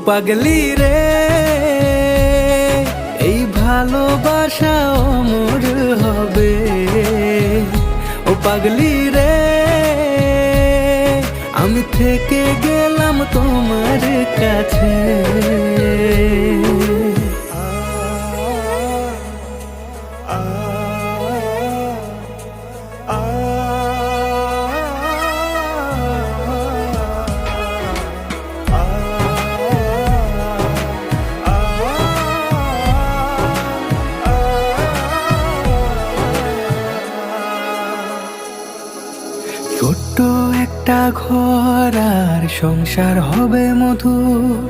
পাগলি রে, এই ভালোবাসা অমর হবে। ও পাগলি রে, আমি থেকে গেলাম তোমার কাছে। ছোট্ট একটা ঘর আর সংসার হবে মধুর।